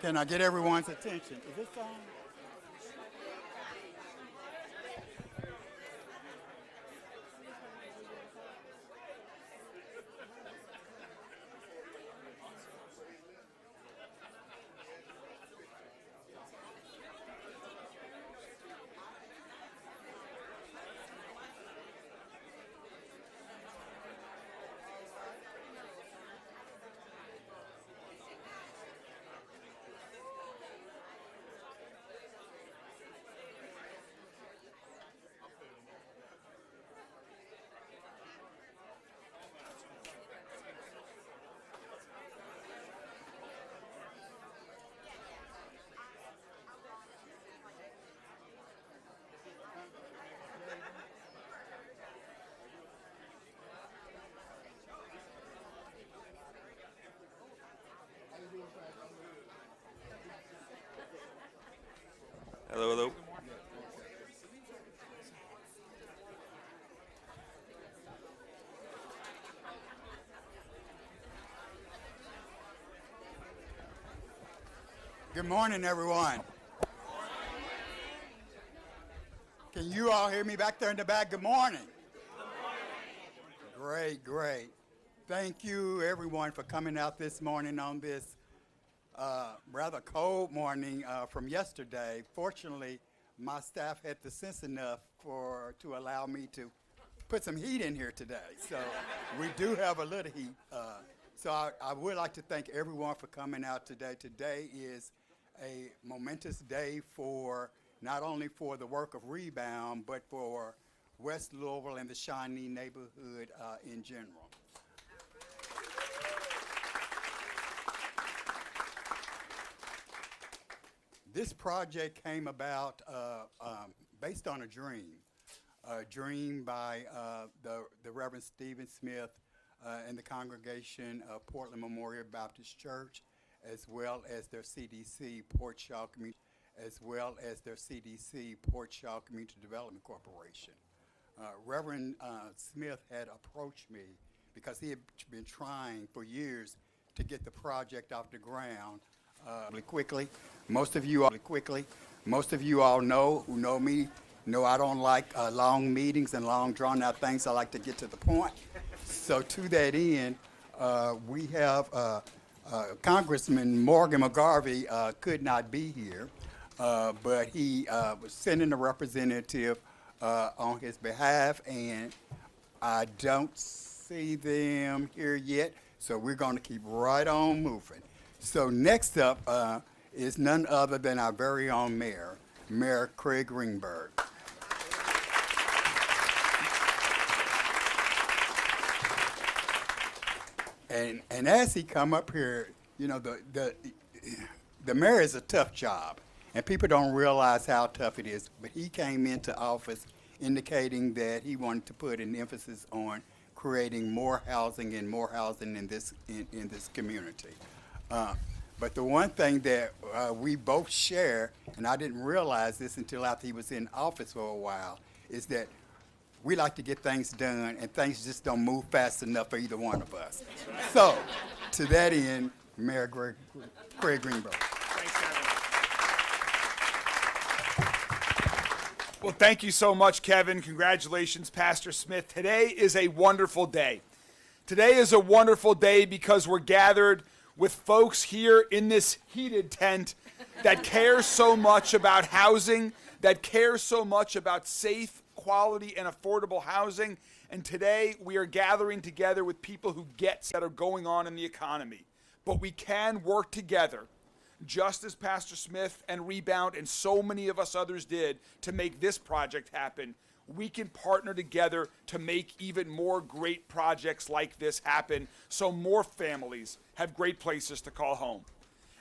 Can I get everyone's attention? Is this on? Hello, hello. Good morning, everyone. Can you all hear me back there in the back? Good morning. Great, great. Thank you, everyone, for coming out this morning on this rather cold morning from yesterday. Fortunately, my staff had the sense enough to allow me to put some heat in here today. So we do have a little heat. So I would like to thank everyone for coming out today. Today is a momentous day for not only for the work of Rebound, but for West Louisville and the Shawnee Neighborhood in general. This project came about based on a dream by the Reverend Stephen Smith and the congregation of Portland Memorial Baptist Church, as well as their CDC, PortShaw Community, PortShaw Community Development Corporation. Reverend Smith had approached me because he had been trying for years to get the project off the ground. Most of you all know who know me know I don't like long meetings and long drawn out things. I like to get to the point. So to that end, we have Congressman Morgan McGarvey could not be here, but he was sending a representative on his behalf, and I don't see them here yet, so we're going to keep right on moving. So next up is none other than our very own mayor, Mayor Craig Greenberg. And as he come up here, you know, the mayor is a tough job, and people don't realize how tough it is. But he came into office indicating that he wanted to put an emphasis on creating more housing in this community. But the one thing that we both share, and I didn't realize this until after he was in office for a while, is that we like to get things done, and things just don't move fast enough for either one of us. So, to that end, Mayor Craig Greenberg. Thanks, Kevin. Well, thank you so much, Kevin. Congratulations, Pastor Smith. Today is a wonderful day. Today is a wonderful day because we're gathered with folks here in this heated tent that care so much about housing, that care so much about safe, quality, and affordable housing. And today we are gathering together with people who get that are going on in the economy. But we can work together, just as Pastor Smith and Rebound and so many of us others did to make this project happen. We can partner together to make even more great projects like this happen so more families have great places to call home.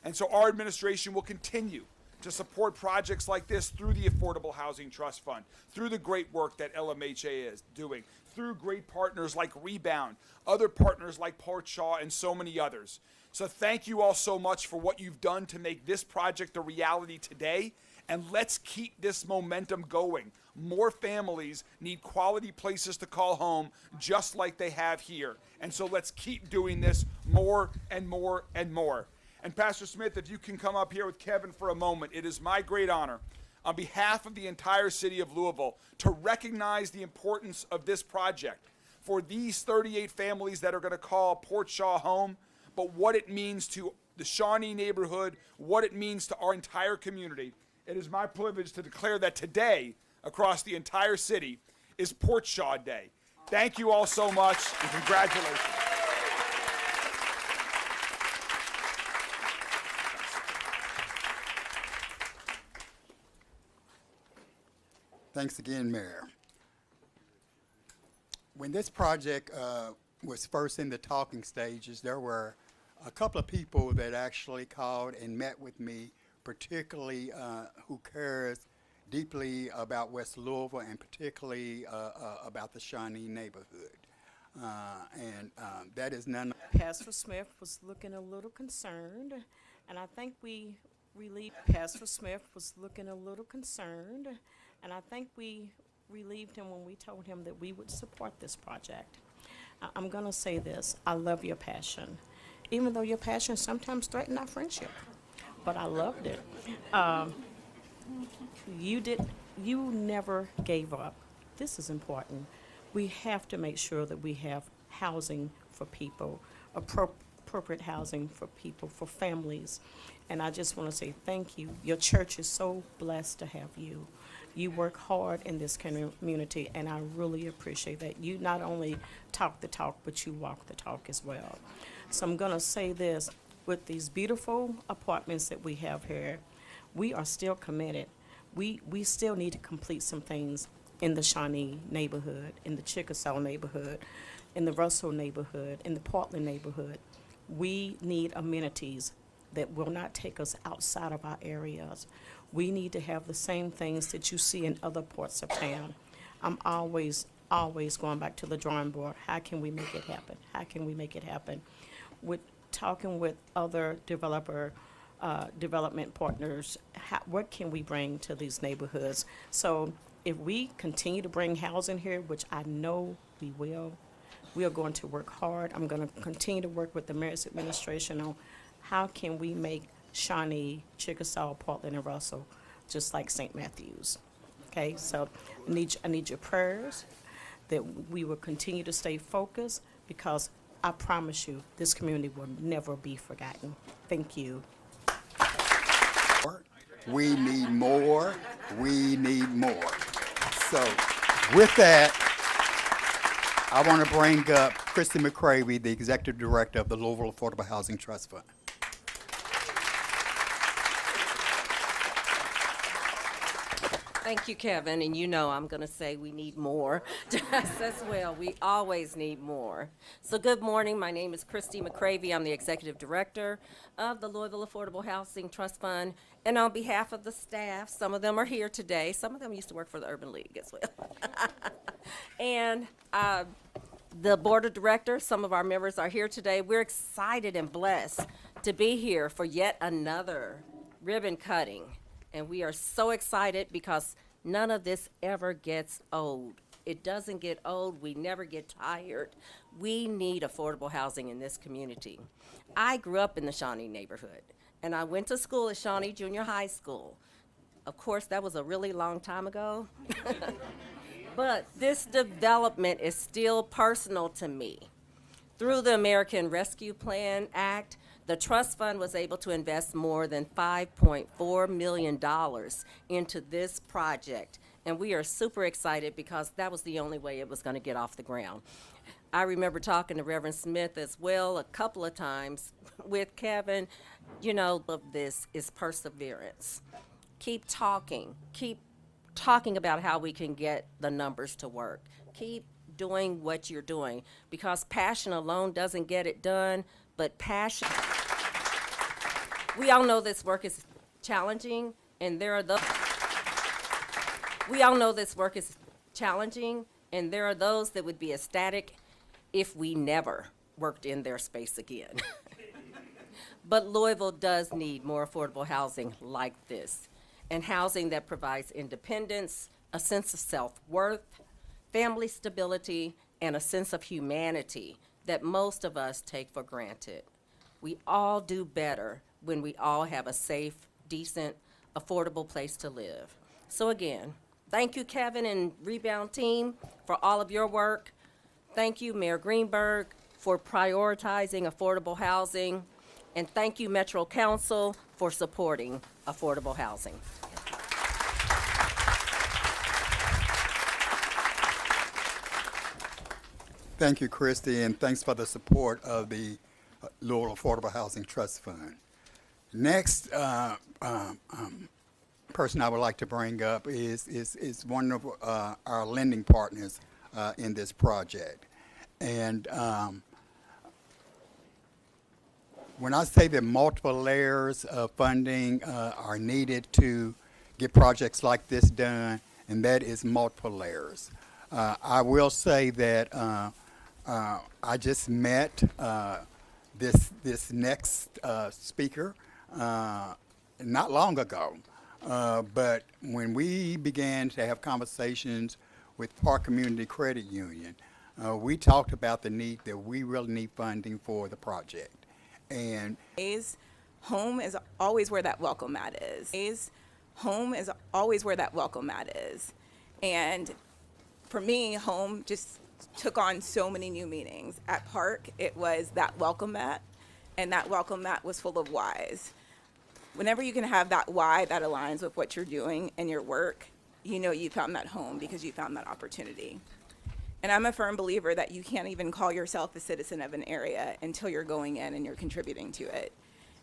And so our administration will continue to support projects like this through the Affordable Housing Trust Fund, through the great work that LMHA is doing, through great partners like Rebound, other partners like PortShaw, and so many others. So thank you all so much for what you've done to make this project a reality today, and let's keep this momentum going. More families need quality places to call home just like they have here. And so let's keep doing this more and more and more. And Pastor Smith, if you can come up here with Kevin for a moment, it is my great honor on behalf of the entire city of Louisville to recognize the importance of this project for these 38 families that are going to call PortShaw home, but what it means to the Shawnee neighborhood, what it means to our entire community. It is my privilege to declare that today, across the entire city, is PortShaw Day. Thank you all so much, and congratulations. Thanks again, Mayor. When this project was first in the talking stages, there were a couple of people that actually called and met with me, particularly who cares deeply about West Louisville and particularly about the Shawnee neighborhood. That is none. Pastor Smith was looking a little concerned, and I think we relieved. Pastor Smith was looking a little concerned, and I think we relieved him when we told him that we would support this project. I'm going to say this. I love your passion, even though your passion sometimes threatened our friendship, but I loved it. You never gave up. This is important. We have to make sure that we have housing for people, appropriate housing for people, for families. And I just want to say thank you. Your church is so blessed to have you. You work hard in this community, and I really appreciate that. You not only talk the talk, but you walk the talk as well. So I'm going to say this. With these beautiful apartments that we have here, we are still committed. We still need to complete some things in the Shawnee neighborhood, in the Chickasaw neighborhood, in the Russell neighborhood, in the Portland neighborhood. We need amenities that will not take us outside of our areas. We need to have the same things that you see in other parts of town. I'm always going back to the drawing board. How can we make it happen? How can we make it happen? With talking with other development partners, what can we bring to these neighborhoods? So if we continue to bring housing here, which I know we will, we are going to work hard. I'm going to continue to work with the mayor's administration on how can we make Shawnee, Chickasaw, Portland, and Russell just like St. Matthews. Okay, so I need your prayers that we will continue to stay focused, because I promise you this community will never be forgotten. Thank you. We need more. We need more. So with that, I want to bring up Christy McCravey, the Executive Director of the Louisville Affordable Housing Trust Fund. Thank you, Kevin, and you know I'm going to say we need more just as well. We always need more. So good morning. My name is Christy McCravey. I'm the Executive Director of the Louisville Affordable Housing Trust Fund, and on behalf of the staff, some of them are here today. Some of them used to work for the Urban League as well. And the Board of Directors, some of our members are here today. We're excited and blessed to be here for yet another ribbon cutting. And we are so excited because none of this ever gets old. It doesn't get old. We never get tired. We need affordable housing in this community. I grew up in the Shawnee neighborhood, and I went to school at Shawnee Junior High School. Of course, that was a really long time ago. But this development is still personal to me. Through the American Rescue Plan Act, the trust fund was able to invest more than $5.4 million into this project, and we are super excited because that was the only way it was going to get off the ground. I remember talking to Reverend Smith as well a couple of times with Kevin. You know, of this is perseverance. Keep talking about how we can get the numbers to work. Keep doing what you're doing, because passion alone doesn't get it done, but passion. We all know this work is challenging, and there are those. We all know this work is challenging, and there are those that would be ecstatic if we never worked in their space again. But Louisville does need more affordable housing like this, and housing that provides independence, a sense of self-worth, family stability, and a sense of humanity that most of us take for granted. We all do better when we all have a safe, decent, affordable place to live. So again, thank you, Kevin and Rebound team, for all of your work. Thank you, Mayor Greenberg, for prioritizing affordable housing. And thank you, Metro Council, for supporting affordable housing. Thank you, Christy, and thanks for the support of the Louisville Affordable Housing Trust Fund. Next person I would like to bring up is one of our lending partners in this project. And when I say that multiple layers of funding are needed to get projects like this done, and that is multiple layers. I will say that I just met this next speaker not long ago, but when we began to have conversations with Park Community Credit Union, we talked about the need that we really need funding for the project. And home is always where that welcome mat is. Home is always where that welcome mat is. And for me, home just took on so many new meanings. At Park, it was that welcome mat, and that welcome mat was full of whys. Whenever you can have that why that aligns with what you're doing in your work, you know you found that home because you found that opportunity. And I'm a firm believer that you can't even call yourself a citizen of an area until you're going in and you're contributing to it.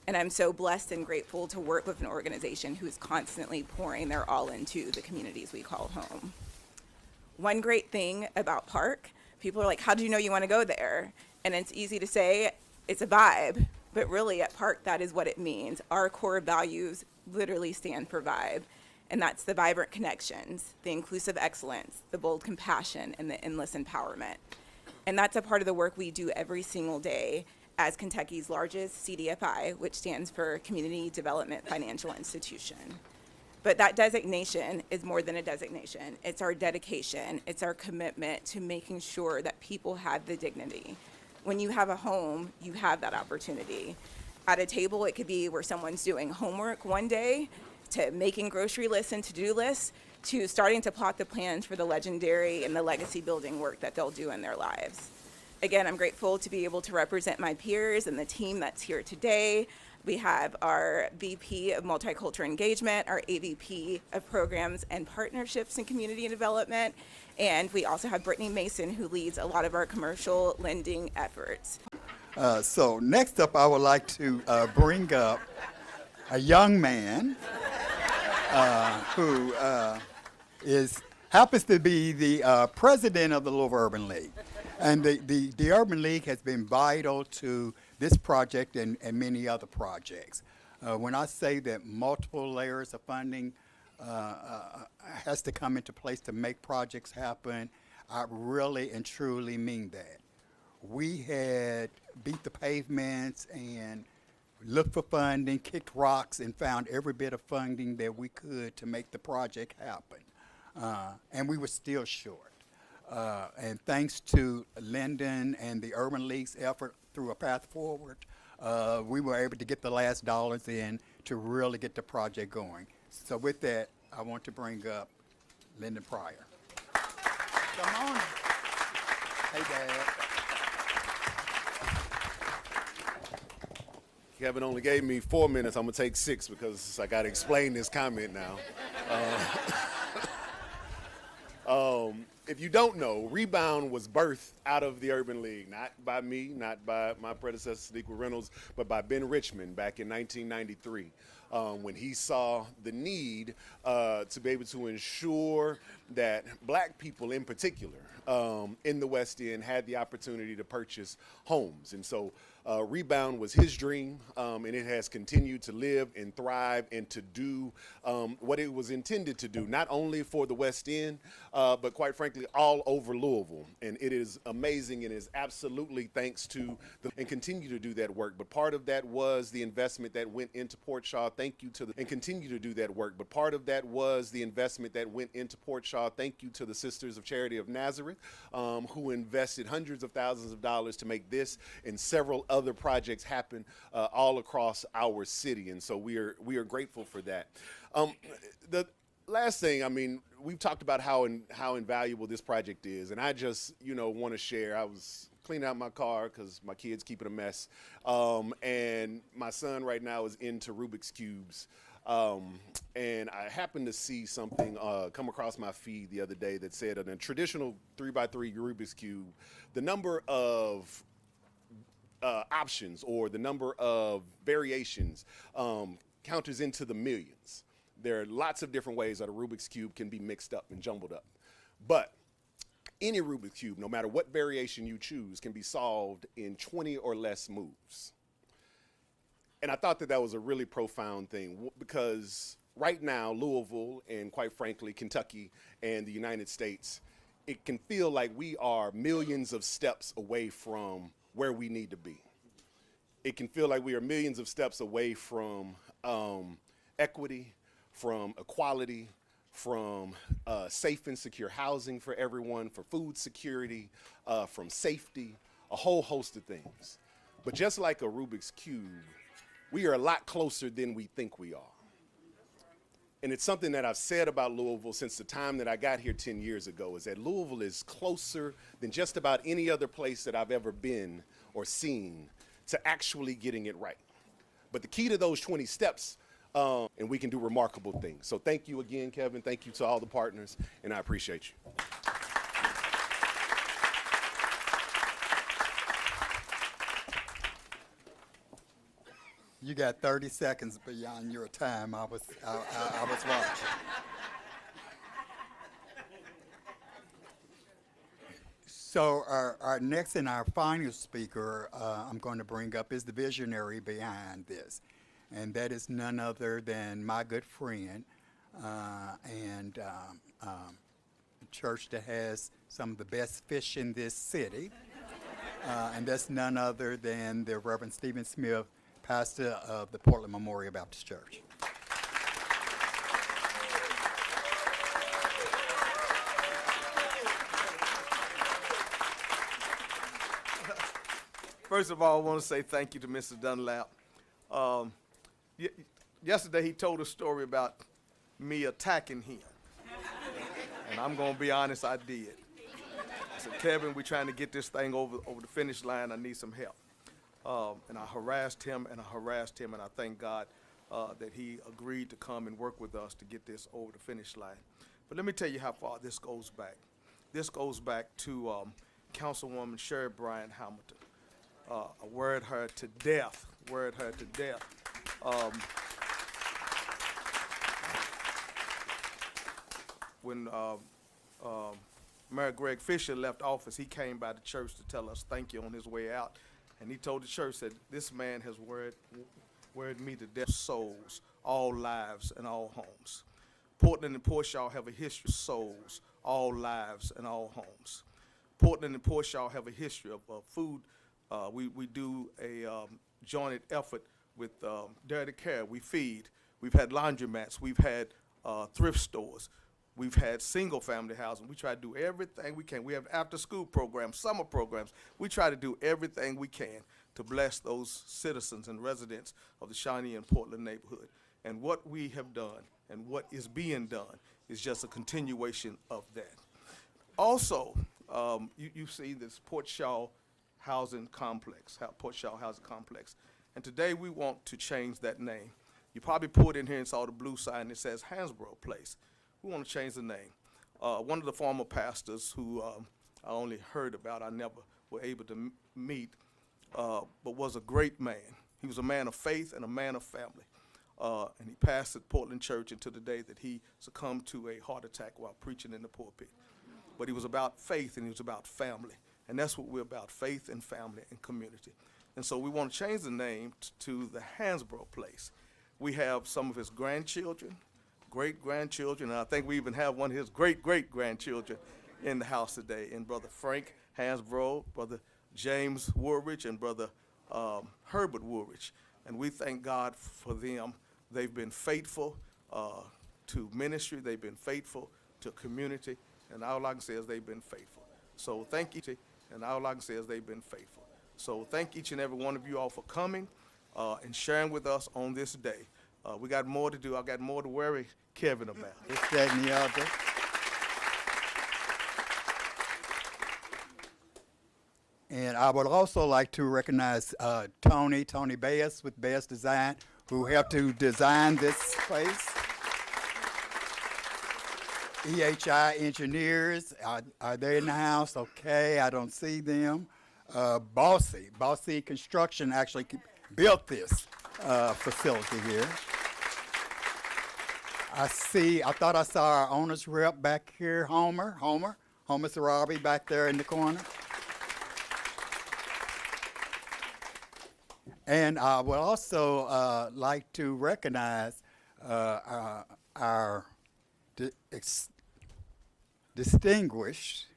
And I'm so blessed and grateful to work with an organization who's constantly pouring their all into the communities we call home. One great thing about Park, people are like, how do you know you want to go there? And it's easy to say it's a vibe, but really at Park, that is what it means. Our core values literally stand for vibe. And that's the vibrant connections, the inclusive excellence, the bold compassion, and the endless empowerment. And that's a part of the work we do every single day as Kentucky's largest CDFI, which stands for Community Development Financial Institution. But that designation is more than a designation. It's our dedication. It's our commitment to making sure that people have the dignity. When you have a home, you have that opportunity. At a table, it could be where someone's doing homework one day, to making grocery lists and to-do lists, to starting to plot the plans for the legendary and the legacy building work that they'll do in their lives. Again, I'm grateful to be able to represent my peers and the team that's here today. We have our VP of Multicultural Engagement, our AVP of Programs and Partnerships and Community Development, and we also have Brittany Mason, who leads a lot of our commercial lending efforts. So next up, I would like to bring up a young man who happens to be the president of the Louisville Urban League. And the Urban League has been vital to this project and many other projects. When I say that multiple layers of funding has to come into place to make projects happen, I really and truly mean that. We had beat the pavements and looked for funding, kicked rocks, and found every bit of funding that we could to make the project happen. And we were still short. And thanks to Lyndon and the Urban League's effort through a path forward, we were able to get the last dollars in to really get the project going. So with that, I want to bring up Lyndon Pryor. Come on. Hey, Dad. Kevin only gave me 4 minutes. I'm going to take 6 because I got to explain this comment now. If you don't know, Rebound was birthed out of the Urban League, not by me, not by my predecessor, Sneakwa Reynolds, but by Ben Richmond back in 1993. When he saw the need to be able to ensure that black people in particular in the West End had the opportunity to purchase homes. And so Rebound was his dream, and it has continued to live and thrive and to do what it was intended to do, not only for the West End, but quite frankly, all over Louisville. And it is amazing and is absolutely thanks to and continue to do that work. But part of that was the investment that went into PortShaw. Thank you to and continue to do that work. But part of that was the investment that went into PortShaw. Thank you to the Sisters of Charity of Nazareth, who invested hundreds of thousands of dollars to make this and several other projects happen all across our city, and so we are grateful for that. The last thing, I mean, we've talked about how invaluable this project is, and I just want to share. I was cleaning out my car because my kids keep it a mess, and my son right now is into Rubik's cubes. And I happened to see something come across my feed the other day that said in a traditional 3x3 Rubik's Cube, the number of options or the number of variations counters into the millions. There are lots of different ways that a Rubik's Cube can be mixed up and jumbled up. But any Rubik's Cube, no matter what variation you choose, can be solved in 20 or less moves. And I thought that was a really profound thing because right now, Louisville and quite frankly, Kentucky and the United States, it can feel like we are millions of steps away from where we need to be. It can feel like we are millions of steps away from equity, from equality, from safe and secure housing for everyone, for food security, from safety, a whole host of things. But just like a Rubik's Cube, we are a lot closer than we think we are. And it's something that I've said about Louisville since the time that I got here 10 years ago, is that Louisville is closer than just about any other place that I've ever been or seen to actually getting it right. But the key to those 20 steps, and we can do remarkable things. So thank you again, Kevin. Thank you to all the partners, and I appreciate you. You got 30 seconds beyond your time. I was watching. So our next and our final speaker I'm going to bring up is the visionary behind this. And that is none other than my good friend and a church that has some of the best fish in this city. And that's none other than the Reverend Stephen Smith, pastor of the Portland Memorial Baptist Church. First of all, I want to say thank you to Mr. Dunlap. Yesterday he told a story about me attacking him. And I'm going to be honest, I did. I said, Kevin, we're trying to get this thing over the finish line. I need some help. And I harassed him, and I thank God that he agreed to come and work with us to get this over the finish line. But let me tell you how far this goes back. This goes back to Councilwoman Sherry Bryant Hamilton. A word her to death. When Mayor Greg Fisher left office, he came by the church to tell us thank you on his way out. And he told the church that this man has worried me to death, souls, all lives, and all homes. Portland and PortShaw have a history of souls, all lives, and all homes. Portland and PortShaw have a history of food. We do a jointed effort with Dirty Care. We feed. We've had laundromats. We've had thrift stores. We've had single-family housing. We try to do everything we can. We have after-school programs, summer programs. We try to do everything we can to bless those citizens and residents of the Shawnee and Portland neighborhood. And what we have done and what is being done is just a continuation of that. Also, you see this PortShaw housing complex, PortShaw housing complex. And today we want to change that name. You probably pulled in here and saw the blue sign that says Hansborough Place. We want to change the name. One of the former pastors who I only heard about, I never were able to meet, but was a great man. He was a man of faith and a man of family. And he pastored Portland Church until the day that he succumbed to a heart attack while preaching in the pulpit. But he was about faith and he was about family. And that's what we're about, faith and family and community. And so we want to change the name to the Hansborough Place. We have some of his grandchildren, great-grandchildren, and I think we even have one of his great-great-grandchildren in the house today, and Brother Frank Hansborough, Brother James Woolridge, and Brother Herbert Woolridge. And we thank God for them. They've been faithful to ministry. They've been faithful to community. And all I can say is they've been faithful. So thank you. And all I can say is they've been faithful. So thank each and every one of you all for coming and sharing with us on this day. We got more to do. I got more to worry Kevin about. This, that, and the other. And I would also like to recognize Tony Baez with Baez Design, who helped to design this place. EHI engineers, are they in the house? Okay, I don't see them. Bossy Construction actually built this facility here. I thought I saw our owner's rep back here, Homer Sarabi back there in the corner. And I would also like to recognize our distinguished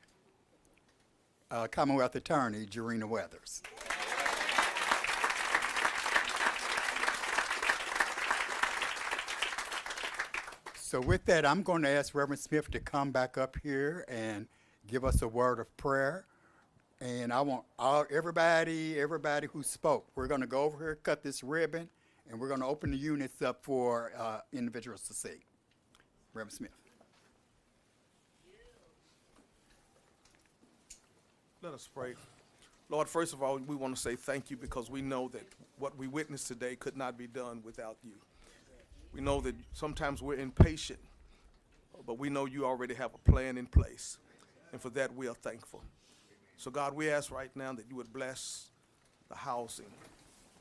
Commonwealth Attorney, Jarena Weathers. So with that, I'm going to ask Reverend Smith to come back up here and give us a word of prayer. And I want everybody who spoke, we're going to go over here, cut this ribbon, and we're going to open the units up for individuals to see. Reverend Smith. Let us pray. Lord, first of all, we want to say thank you because we know that what we witnessed today could not be done without you. We know that sometimes we're impatient, but we know you already have a plan in place, and for that we are thankful. So God, we ask right now that you would bless the housing,